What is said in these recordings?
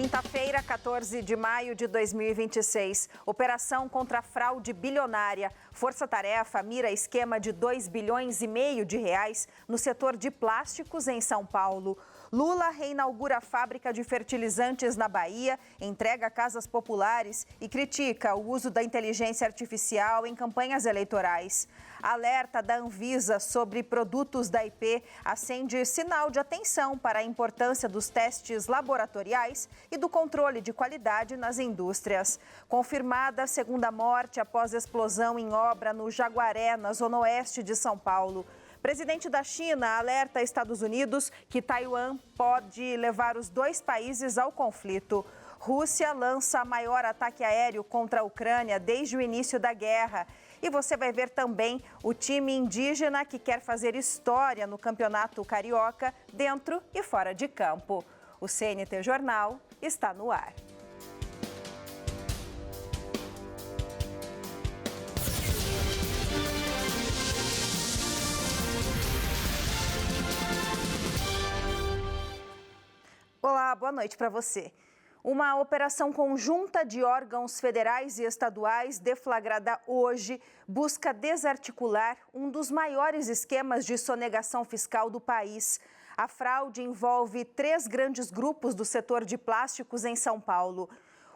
Quinta-feira, 14 de maio de 2026. Operação contra a fraude bilionária. Força-tarefa mira esquema de 2,5 bilhões de reais no setor de plásticos em São Paulo. Lula reinaugura a fábrica de fertilizantes na Bahia, entrega casas populares e critica o uso da inteligência artificial em campanhas eleitorais. Alerta da Anvisa sobre produtos da IP acende sinal de atenção para a importância dos testes laboratoriais e do controle de qualidade nas indústrias. Confirmada a segunda morte após explosão em obra no Jaguaré, na zona oeste de São Paulo. Presidente da China alerta Estados Unidos que Taiwan pode levar os dois países ao conflito. Rússia lança maior ataque aéreo contra a Ucrânia desde o início da guerra. E você vai ver também o time indígena que quer fazer história no Campeonato Carioca, dentro e fora de campo. O CNT Jornal está no ar. Olá, boa noite para você. Uma operação conjunta de órgãos federais e estaduais, deflagrada hoje, busca desarticular um dos maiores esquemas de sonegação fiscal do país. A fraude envolve 3 grandes grupos do setor de plásticos em São Paulo.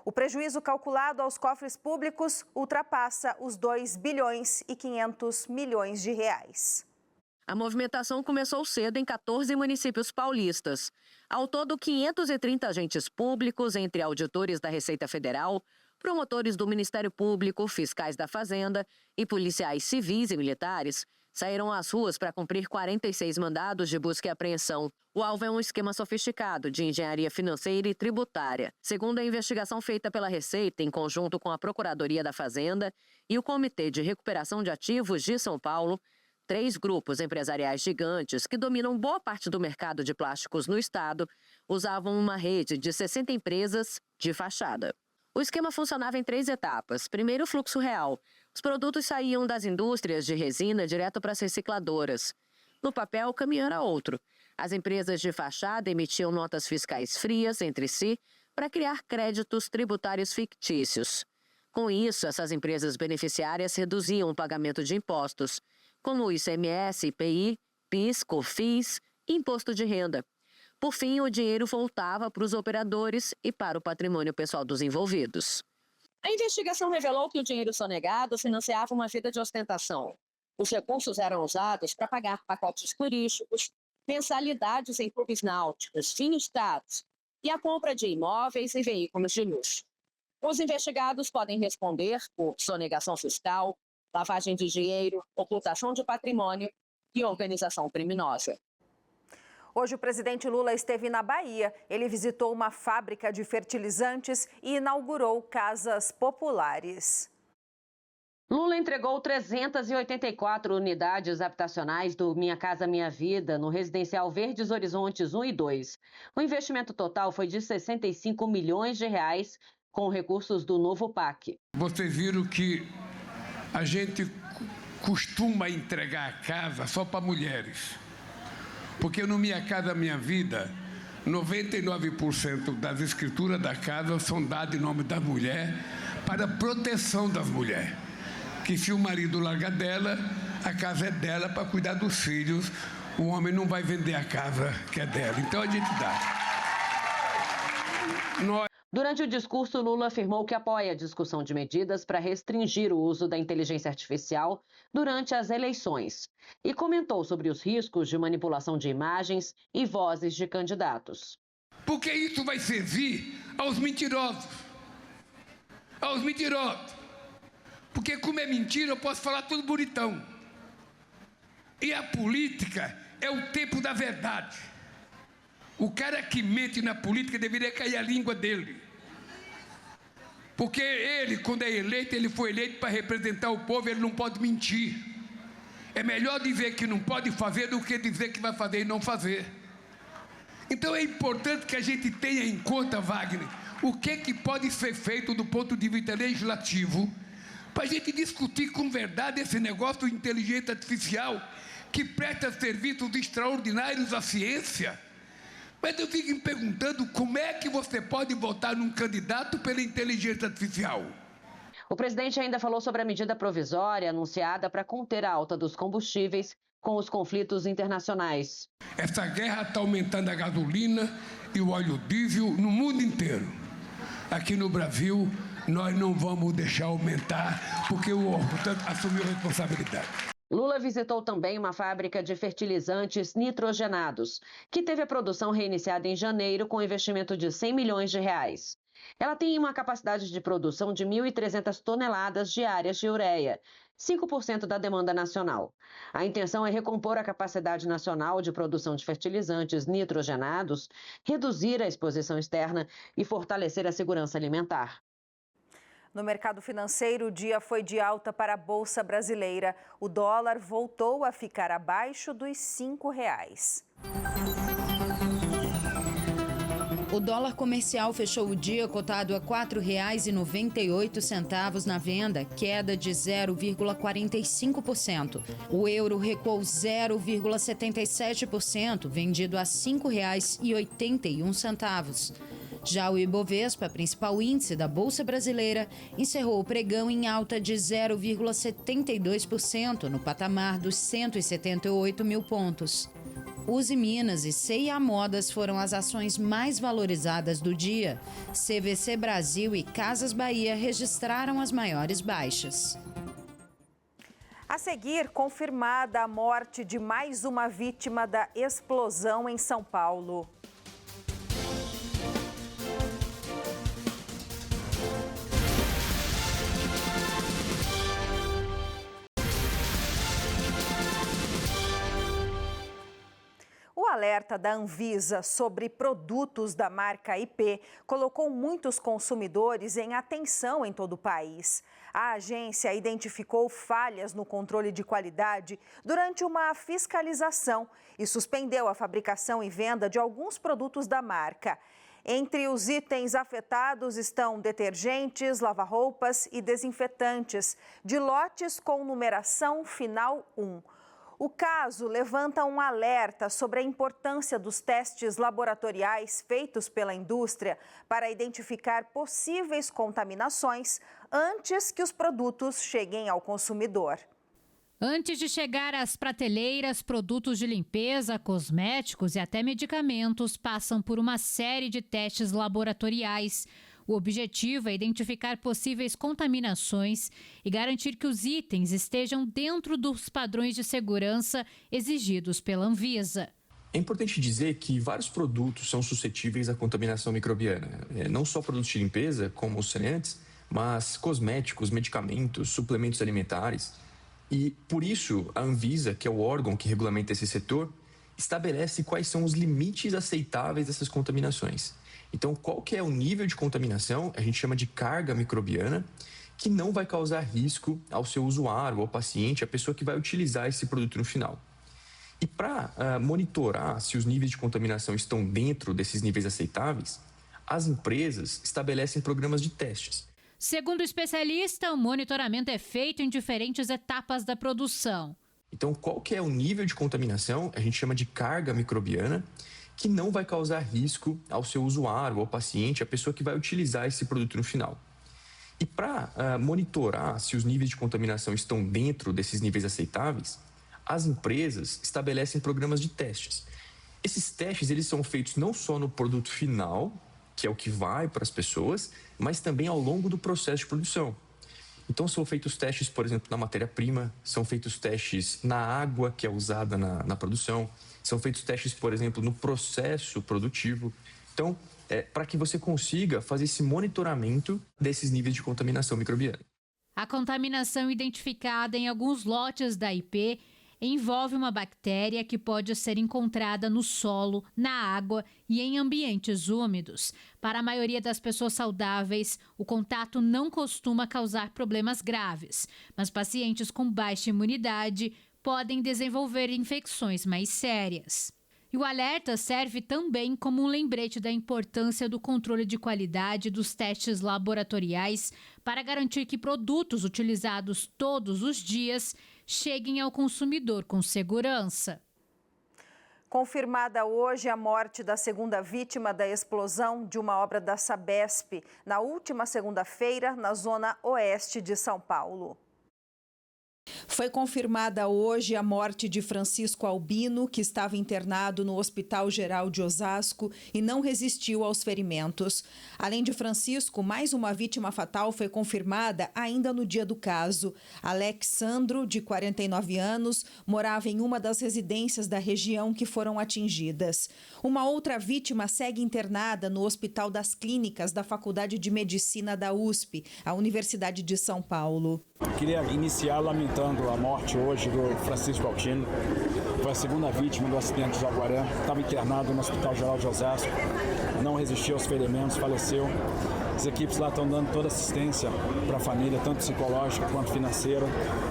O prejuízo calculado aos cofres públicos ultrapassa os 2,5 bilhões de reais. A movimentação começou cedo em 14 municípios paulistas. Ao todo, 530 agentes públicos, entre auditores da Receita Federal, promotores do Ministério Público, fiscais da Fazenda e policiais civis e militares, saíram às ruas para cumprir 46 mandados de busca e apreensão. O alvo é um esquema sofisticado de engenharia financeira e tributária. Segundo a investigação feita pela Receita, em conjunto com a Procuradoria da Fazenda e o Comitê de Recuperação de Ativos de São Paulo, 3 grupos empresariais gigantes que dominam boa parte do mercado de plásticos no estado usavam uma rede de 60 empresas de fachada. O esquema funcionava em 3 etapas. Primeiro, o fluxo real. Os produtos saíam das indústrias de resina direto para as recicladoras. No papel, o caminho era outro. As empresas de fachada emitiam notas fiscais frias entre si para criar créditos tributários fictícios. Com isso, essas empresas beneficiárias reduziam o pagamento de impostos, como o ICMS, IPI, PIS, COFINS e Imposto de Renda. Por fim, o dinheiro voltava para os operadores e para o patrimônio pessoal dos envolvidos. A investigação revelou que o dinheiro sonegado financiava uma vida de ostentação. Os recursos eram usados para pagar pacotes turísticos, mensalidades em clubes náuticos, finestados e a compra de imóveis e veículos de luxo. Os investigados podem responder por sonegação fiscal, lavagem de dinheiro, ocultação de patrimônio e organização criminosa. Hoje o presidente Lula esteve na Bahia. Ele visitou uma fábrica de fertilizantes e inaugurou casas populares. Lula entregou 384 unidades habitacionais do Minha Casa Minha Vida no residencial Verdes Horizontes 1 e 2. O investimento total foi de 65 milhões de reais com recursos do novo PAC. Vocês viram que a gente costuma entregar a casa só para mulheres. Porque no Minha Casa Minha Vida, 99% das escrituras da casa são dadas em nome da mulher para a proteção das mulheres. Que se o marido larga dela, a casa é dela para cuidar dos filhos. O homem não vai vender a casa que é dela. Então a gente dá. Durante o discurso, Lula afirmou que apoia a discussão de medidas para restringir o uso da inteligência artificial durante as eleições e comentou sobre os riscos de manipulação de imagens e vozes de candidatos. Porque isso vai servir aos mentirosos. Aos mentirosos. Porque como é mentira, eu posso falar tudo bonitão. E a política é o tempo da verdade. O cara que mente na política deveria cair a língua dele. Porque ele, quando é eleito, ele foi eleito para representar o povo, ele não pode mentir. É melhor dizer que não pode fazer do que dizer que vai fazer e não fazer. Então é importante que a gente tenha em conta, Wagner, o que pode ser feito do ponto de vista legislativo para a gente discutir com verdade esse negócio de inteligência artificial que presta serviços extraordinários à ciência. Mas eu fico me perguntando como é que você você pode votar num candidato pela inteligência artificial. O presidente ainda falou sobre a medida provisória anunciada para conter a alta dos combustíveis com os conflitos internacionais. Essa guerra está aumentando a gasolina e o óleo diesel no mundo inteiro. Aqui no Brasil, nós não vamos deixar aumentar, porque o portanto, assumiu a responsabilidade. Lula visitou também uma fábrica de fertilizantes nitrogenados, que teve a produção reiniciada em janeiro com investimento de 100 milhões de reais. Ela tem uma capacidade de produção de 1.300 toneladas diárias de ureia, 5% da demanda nacional. A intenção é recompor a capacidade nacional de produção de fertilizantes nitrogenados, reduzir a exposição externa e fortalecer a segurança alimentar. No mercado financeiro, o dia foi de alta para a Bolsa Brasileira. O dólar voltou a ficar abaixo dos R$ 5,00. O dólar comercial fechou o dia cotado a R$ 4,98 na venda, queda de 0,45%. O euro recuou 0,77%, vendido a R$ 5,81. Já o Ibovespa, principal índice da Bolsa Brasileira, encerrou o pregão em alta de 0,72% no patamar dos 178 mil pontos. Uzi Minas e C&A Modas foram as ações mais valorizadas do dia. CVC Brasil e Casas Bahia registraram as maiores baixas. A seguir, confirmada a morte de mais uma vítima da explosão em São Paulo. O alerta da Anvisa sobre produtos da marca IP colocou muitos consumidores em atenção em todo o país. A agência identificou falhas no controle de qualidade durante uma fiscalização e suspendeu a fabricação e venda de alguns produtos da marca. Entre os itens afetados estão detergentes, lava-roupas e desinfetantes, de lotes com numeração final 1. O caso levanta um alerta sobre a importância dos testes laboratoriais feitos pela indústria para identificar possíveis contaminações antes que os produtos cheguem ao consumidor. Antes de chegar às prateleiras, produtos de limpeza, cosméticos e até medicamentos passam por uma série de testes laboratoriais. O objetivo é identificar possíveis contaminações e garantir que os itens estejam dentro dos padrões de segurança exigidos pela Anvisa. É importante dizer que vários produtos são suscetíveis à contaminação microbiana. Não só produtos de limpeza, como os saneantes, mas cosméticos, medicamentos, suplementos alimentares. E, por isso, a Anvisa, que é o órgão que regulamenta esse setor, estabelece quais são os limites aceitáveis dessas contaminações. Então, qual que é o nível de contaminação, a gente chama de carga microbiana, que não vai causar risco ao seu usuário, ao paciente, à pessoa que vai utilizar esse produto no final. E para monitorar se os níveis de contaminação estão dentro desses níveis aceitáveis, as empresas estabelecem programas de testes. Segundo o especialista, o monitoramento é feito em diferentes etapas da produção. Então, qual que é o nível de contaminação, a gente chama de carga microbiana, que não vai causar risco ao seu usuário, ao paciente, à pessoa que vai utilizar esse produto no final. E para monitorar se os níveis de contaminação estão dentro desses níveis aceitáveis, as empresas estabelecem programas de testes. Esses testes eles são feitos não só no produto final, que é o que vai para as pessoas, mas também ao longo do processo de produção. Então, são feitos testes, por exemplo, na matéria-prima, são feitos testes na água que é usada na produção, são feitos testes, por exemplo, no processo produtivo. Então, para que você consiga fazer esse monitoramento desses níveis de contaminação microbiana. A contaminação identificada em alguns lotes da IP envolve uma bactéria que pode ser encontrada no solo, na água e em ambientes úmidos. Para a maioria das pessoas saudáveis, o contato não costuma causar problemas graves, mas pacientes com baixa imunidade podem desenvolver infecções mais sérias. E o alerta serve também como um lembrete da importância do controle de qualidade dos testes laboratoriais para garantir que produtos utilizados todos os dias cheguem ao consumidor com segurança. Confirmada hoje a morte da segunda vítima da explosão de uma obra da Sabesp, na última segunda-feira, na zona oeste de São Paulo. Foi confirmada hoje a morte de Francisco Albino, que estava internado no Hospital Geral de Osasco e não resistiu aos ferimentos. Além de Francisco, mais uma vítima fatal foi confirmada ainda no dia do caso. Alexandro, de 49 anos, morava em uma das residências da região que foram atingidas. Uma outra vítima segue internada no Hospital das Clínicas da Faculdade de Medicina da USP, a Universidade de São Paulo. Queria iniciar lamentando a morte hoje do Francisco Albino. Foi a segunda vítima do acidente de Jaguaré. Estava internado no Hospital Geral de Osasco. Não resistiu aos ferimentos, faleceu. As equipes lá estão dando toda assistência para a família, tanto psicológica quanto financeira.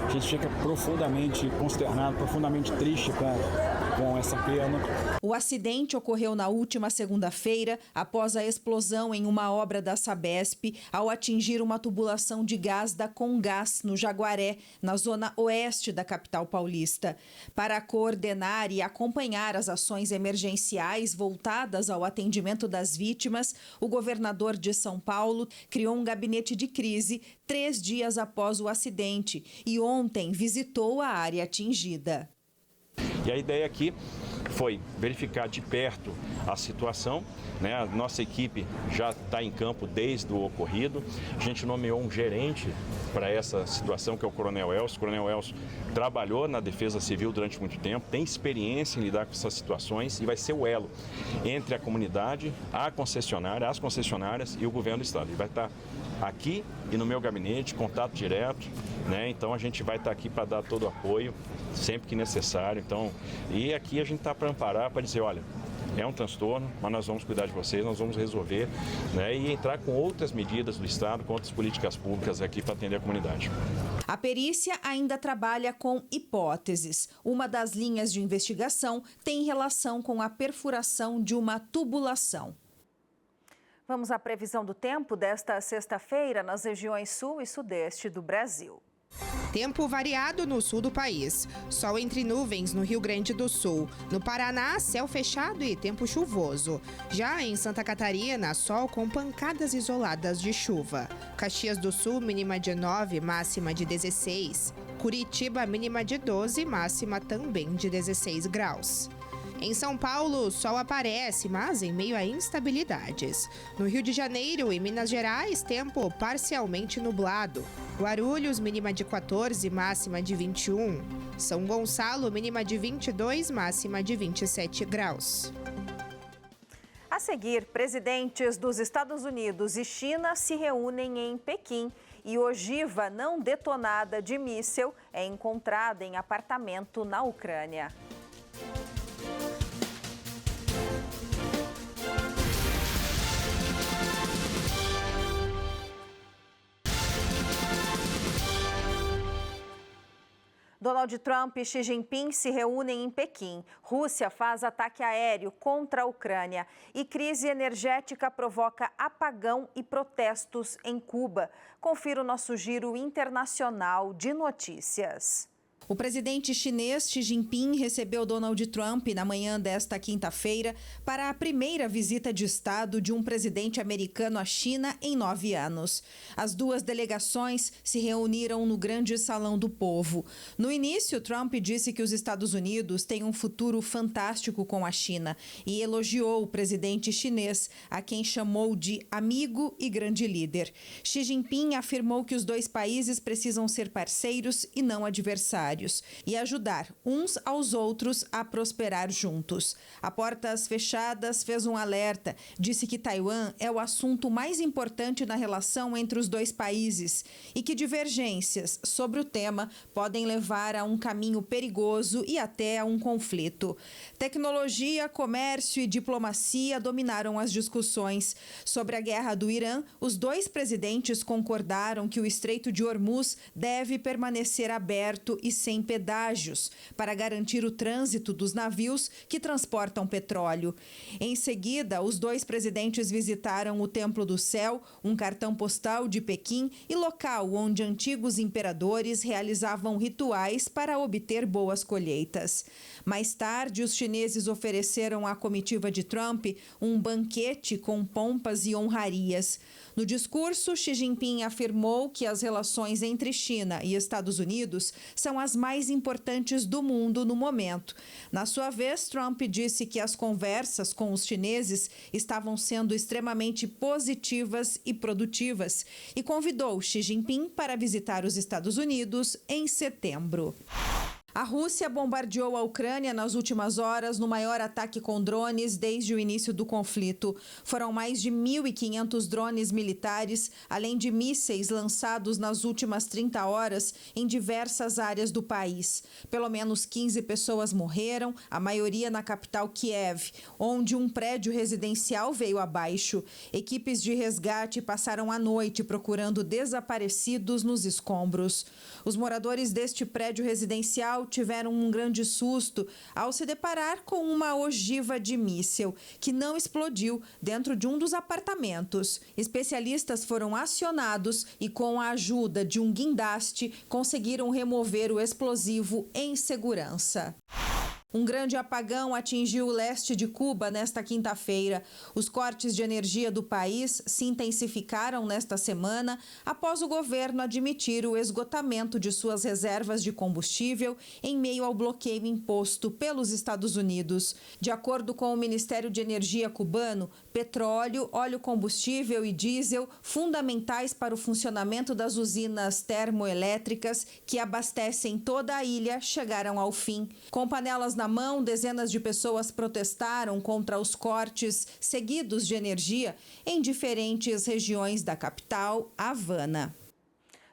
A gente fica profundamente consternado, profundamente triste com essa perda. O acidente ocorreu na última segunda-feira, após a explosão em uma obra da Sabesp, ao atingir uma tubulação de gás da Comgás, no Jaguaré, na zona oeste da capital paulista. Para coordenar e acompanhar as ações emergenciais voltadas ao atendimento das vítimas, o governador de São Paulo criou um gabinete de crise 3 dias após o acidente e ontem visitou a área atingida. E a ideia aqui foi verificar de perto a situação, né? A nossa equipe já está em campo desde o ocorrido. A gente nomeou um gerente para essa situação, que é o Coronel Elcio. O Coronel Elcio trabalhou na Defesa Civil durante muito tempo, tem experiência em lidar com essas situações e vai ser o elo entre a comunidade, as concessionárias e o governo do estado. Ele vai estar aqui e no meu gabinete, contato direto, né? Então a gente vai estar aqui para dar todo o apoio, sempre que necessário. Então, e aqui a gente está para amparar, para dizer, olha, é um transtorno, mas nós vamos cuidar de vocês, nós vamos resolver, né, e entrar com outras medidas do Estado, com outras políticas públicas aqui para atender a comunidade. A perícia ainda trabalha com hipóteses. Uma das linhas de investigação tem relação com a perfuração de uma tubulação. Vamos à previsão do tempo desta sexta-feira nas regiões sul e sudeste do Brasil. Tempo variado no sul do país. Sol entre nuvens no Rio Grande do Sul. No Paraná, céu fechado e tempo chuvoso. Já em Santa Catarina, sol com pancadas isoladas de chuva. Caxias do Sul, mínima de 9, máxima de 16. Curitiba, mínima de 12, máxima também de 16 graus. Em São Paulo, o sol aparece, mas em meio a instabilidades. No Rio de Janeiro e Minas Gerais, tempo parcialmente nublado. Guarulhos, mínima de 14, máxima de 21. São Gonçalo, mínima de 22, máxima de 27 graus. A seguir, presidentes dos Estados Unidos e China se reúnem em Pequim e ogiva não detonada de míssil é encontrada em apartamento na Ucrânia. Donald Trump e Xi Jinping se reúnem em Pequim. Rússia faz ataque aéreo contra a Ucrânia. E crise energética provoca apagão e protestos em Cuba. Confira o nosso giro internacional de notícias. O presidente chinês Xi Jinping recebeu Donald Trump na manhã desta quinta-feira para a primeira visita de Estado de um presidente americano à China em 9 anos. As duas delegações se reuniram no Grande Salão do Povo. No início, Trump disse que os Estados Unidos têm um futuro fantástico com a China e elogiou o presidente chinês, a quem chamou de amigo e grande líder. Xi Jinping afirmou que os dois países precisam ser parceiros e não adversários e ajudar uns aos outros a prosperar juntos. A portas fechadas fez um alerta, disse que Taiwan é o assunto mais importante na relação entre os dois países e que divergências sobre o tema podem levar a um caminho perigoso e até a um conflito. Tecnologia, comércio e diplomacia dominaram as discussões. Sobre a guerra do Irã, os dois presidentes concordaram que o Estreito de Hormuz deve permanecer aberto e sem pedágios, para garantir o trânsito dos navios que transportam petróleo. Em seguida, os dois presidentes visitaram o Templo do Céu, um cartão postal de Pequim e local onde antigos imperadores realizavam rituais para obter boas colheitas. Mais tarde, os chineses ofereceram à comitiva de Trump um banquete com pompas e honrarias. No discurso, Xi Jinping afirmou que as relações entre China e Estados Unidos são as mais importantes do mundo no momento. Na sua vez, Trump disse que as conversas com os chineses estavam sendo extremamente positivas e produtivas e convidou Xi Jinping para visitar os Estados Unidos em setembro. A Rússia bombardeou a Ucrânia nas últimas horas no maior ataque com drones desde o início do conflito. Foram mais de 1.500 drones militares, além de mísseis lançados nas últimas 30 horas em diversas áreas do país. Pelo menos 15 pessoas morreram, a maioria na capital Kiev, onde um prédio residencial veio abaixo. Equipes de resgate passaram a noite procurando desaparecidos nos escombros. Os moradores deste prédio residencial tiveram um grande susto ao se deparar com uma ogiva de míssil que não explodiu dentro de um dos apartamentos. Especialistas foram acionados e, com a ajuda de um guindaste, conseguiram remover o explosivo em segurança. Um grande apagão atingiu o leste de Cuba nesta quinta-feira. Os cortes de energia do país se intensificaram nesta semana após o governo admitir o esgotamento de suas reservas de combustível em meio ao bloqueio imposto pelos Estados Unidos. De acordo com o Ministério de Energia cubano, petróleo, óleo combustível e diesel, fundamentais para o funcionamento das usinas termoelétricas que abastecem toda a ilha, chegaram ao fim. Com panelas na mão, dezenas de pessoas protestaram contra os cortes seguidos de energia em diferentes regiões da capital, Havana.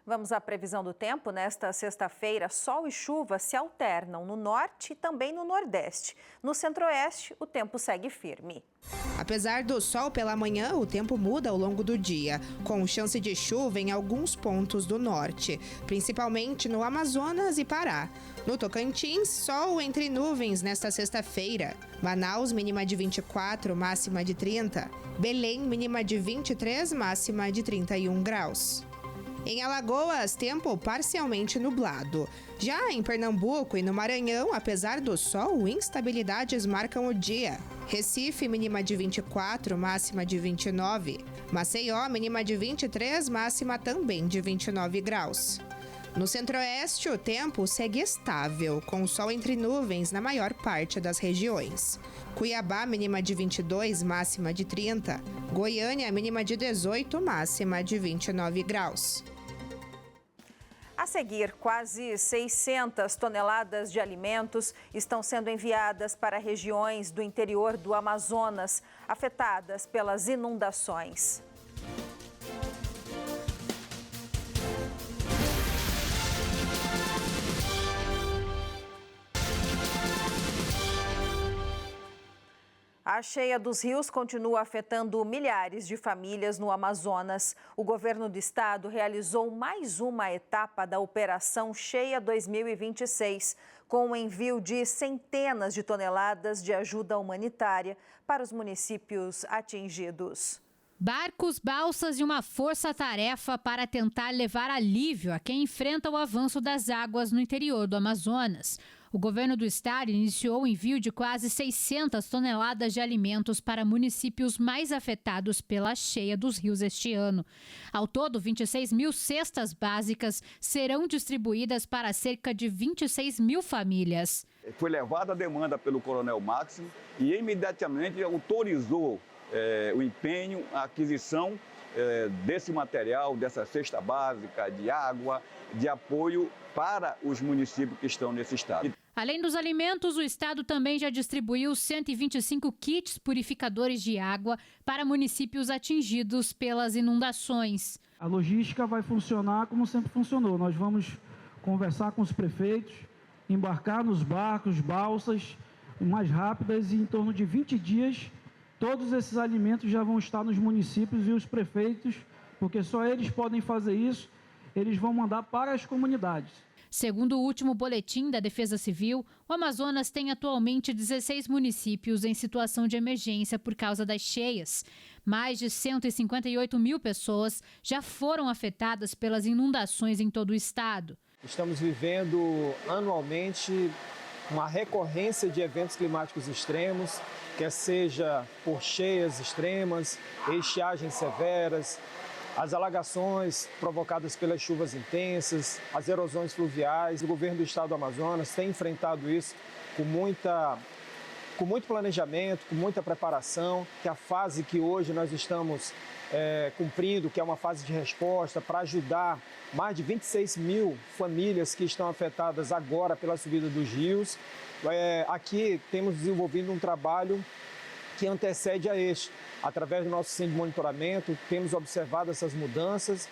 Vamos à previsão do tempo. Nesta sexta-feira, sol e chuva se alternam no norte e também no nordeste. No centro-oeste, o tempo segue firme. Apesar do sol pela manhã, o tempo muda ao longo do dia, com chance de chuva em alguns pontos do norte, principalmente no Amazonas e Pará. No Tocantins, sol entre nuvens nesta sexta-feira. Manaus, mínima de 24, máxima de 30. Belém, mínima de 23, máxima de 31 graus. Em Alagoas, tempo parcialmente nublado. Já em Pernambuco e no Maranhão, apesar do sol, instabilidades marcam o dia. Recife, mínima de 24, máxima de 29. Maceió, mínima de 23, máxima também de 29 graus. No centro-oeste, o tempo segue estável, com sol entre nuvens na maior parte das regiões. Cuiabá, mínima de 22, máxima de 30. Goiânia, mínima de 18, máxima de 29 graus. A seguir, quase 600 toneladas de alimentos estão sendo enviadas para regiões do interior do Amazonas, afetadas pelas inundações. A cheia dos rios continua afetando milhares de famílias no Amazonas. O governo do estado realizou mais uma etapa da Operação Cheia 2026, com o envio de centenas de toneladas de ajuda humanitária para os municípios atingidos. Barcos, balsas e uma força-tarefa para tentar levar alívio a quem enfrenta o avanço das águas no interior do Amazonas. O governo do estado iniciou o envio de quase 600 toneladas de alimentos para municípios mais afetados pela cheia dos rios este ano. Ao todo, 26 mil cestas básicas serão distribuídas para cerca de 26 mil famílias. Foi levada a demanda pelo Coronel Máximo e imediatamente autorizou o empenho, a aquisição desse material, dessa cesta básica de água, de apoio para os municípios que estão nesse estado. Além dos alimentos, o estado também já distribuiu 125 kits purificadores de água para municípios atingidos pelas inundações. A logística vai funcionar como sempre funcionou. Nós vamos conversar com os prefeitos, embarcar nos barcos, balsas mais rápidas e em torno de 20 dias todos esses alimentos já vão estar nos municípios e os prefeitos, porque só eles podem fazer isso, eles vão mandar para as comunidades. Segundo o último boletim da Defesa Civil, o Amazonas tem atualmente 16 municípios em situação de emergência por causa das cheias. Mais de 158 mil pessoas já foram afetadas pelas inundações em todo o estado. Estamos vivendo anualmente uma recorrência de eventos climáticos extremos, quer seja por cheias extremas, estiagens severas, as alagações provocadas pelas chuvas intensas, as erosões fluviais. O governo do estado do Amazonas tem enfrentado isso com muito planejamento, com muita preparação, que a fase que hoje nós estamos cumprindo, que é uma fase de resposta para ajudar mais de 26 mil famílias que estão afetadas agora pela subida dos rios. Aqui temos desenvolvido um trabalho que antecede a este. Através do nosso centro de monitoramento, temos observado essas mudanças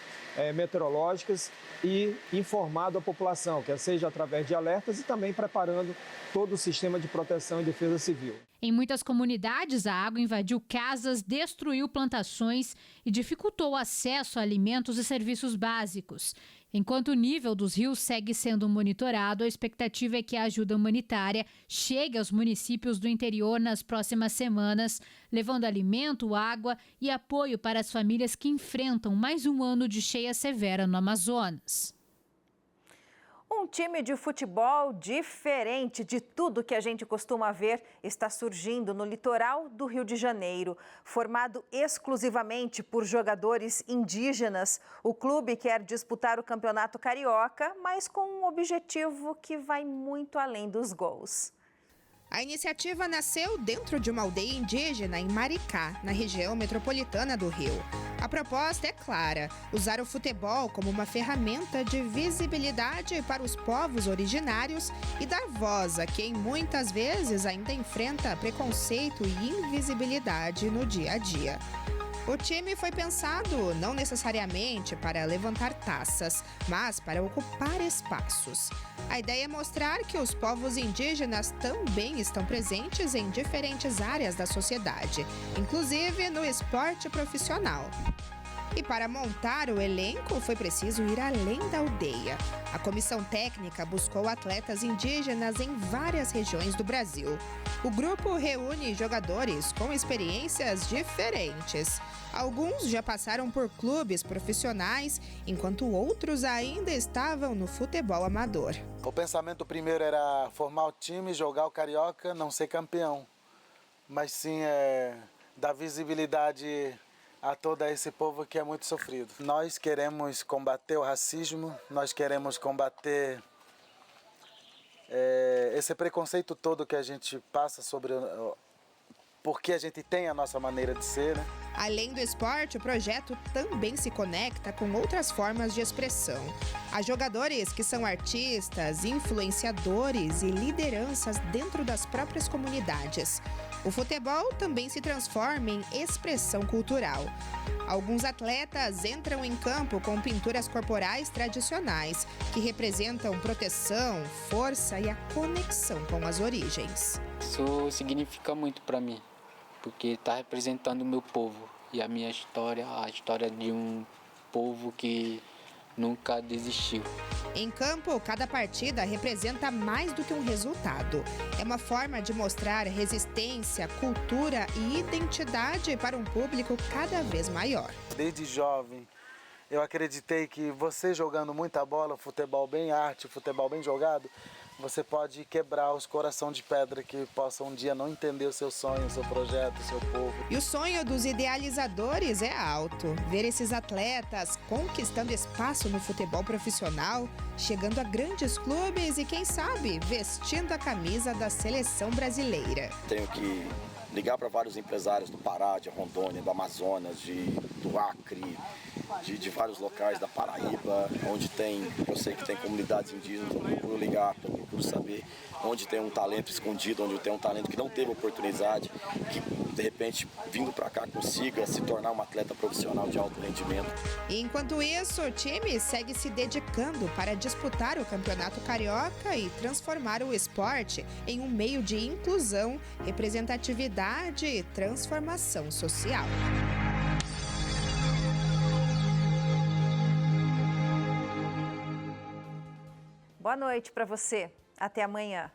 meteorológicas e informado a população, quer seja através de alertas e também preparando todo o sistema de proteção e defesa civil. Em muitas comunidades, a água invadiu casas, destruiu plantações e dificultou o acesso a alimentos e serviços básicos. Enquanto o nível dos rios segue sendo monitorado, a expectativa é que a ajuda humanitária chegue aos municípios do interior nas próximas semanas, levando alimento, água e apoio para as famílias que enfrentam mais um ano de cheia severa no Amazonas. Um time de futebol diferente de tudo que a gente costuma ver está surgindo no litoral do Rio de Janeiro. Formado exclusivamente por jogadores indígenas, o clube quer disputar o Campeonato Carioca, mas com um objetivo que vai muito além dos gols. A iniciativa nasceu dentro de uma aldeia indígena em Maricá, na região metropolitana do Rio. A proposta é clara: usar o futebol como uma ferramenta de visibilidade para os povos originários e dar voz a quem muitas vezes ainda enfrenta preconceito e invisibilidade no dia a dia. O time foi pensado não necessariamente para levantar taças, mas para ocupar espaços. A ideia é mostrar que os povos indígenas também estão presentes em diferentes áreas da sociedade, inclusive no esporte profissional. E para montar o elenco foi preciso ir além da aldeia. A comissão técnica buscou atletas indígenas em várias regiões do Brasil. O grupo reúne jogadores com experiências diferentes. Alguns já passaram por clubes profissionais, enquanto outros ainda estavam no futebol amador. O pensamento primeiro era formar o time, jogar o Carioca, não ser campeão, mas sim dar visibilidade a todo esse povo que é muito sofrido. Nós queremos combater o racismo, nós queremos combater esse preconceito todo que a gente passa sobre porque a gente tem a nossa maneira de ser, né? Além do esporte, o projeto também se conecta com outras formas de expressão. Há jogadores que são artistas, influenciadores e lideranças dentro das próprias comunidades. O futebol também se transforma em expressão cultural. Alguns atletas entram em campo com pinturas corporais tradicionais, que representam proteção, força e a conexão com as origens. Isso significa muito para mim, porque está representando o meu povo e a minha história, a história de um povo que nunca desistiu. Em campo, cada partida representa mais do que um resultado. É uma forma de mostrar resistência, cultura e identidade para um público cada vez maior. Desde jovem, eu acreditei que você jogando muita bola, futebol bem arte, futebol bem jogado, você pode quebrar os corações de pedra que possam um dia não entender o seu sonho, o seu projeto, o seu povo. E o sonho dos idealizadores é alto. Ver esses atletas conquistando espaço no futebol profissional, chegando a grandes clubes e, quem sabe, vestindo a camisa da seleção brasileira. Tenho que ligar para vários empresários do Pará, de Rondônia, do Amazonas, do Acre, de vários locais da Paraíba, onde eu sei que tem comunidades indígenas, eu procuro ligar, eu procuro saber onde tem um talento escondido, onde tem um talento que não teve oportunidade, que de repente, vindo para cá, consiga se tornar um atleta profissional de alto rendimento. E enquanto isso, o time segue se dedicando para disputar o Campeonato Carioca e transformar o esporte em um meio de inclusão, representatividade e transformação social. Boa noite para você. Até amanhã.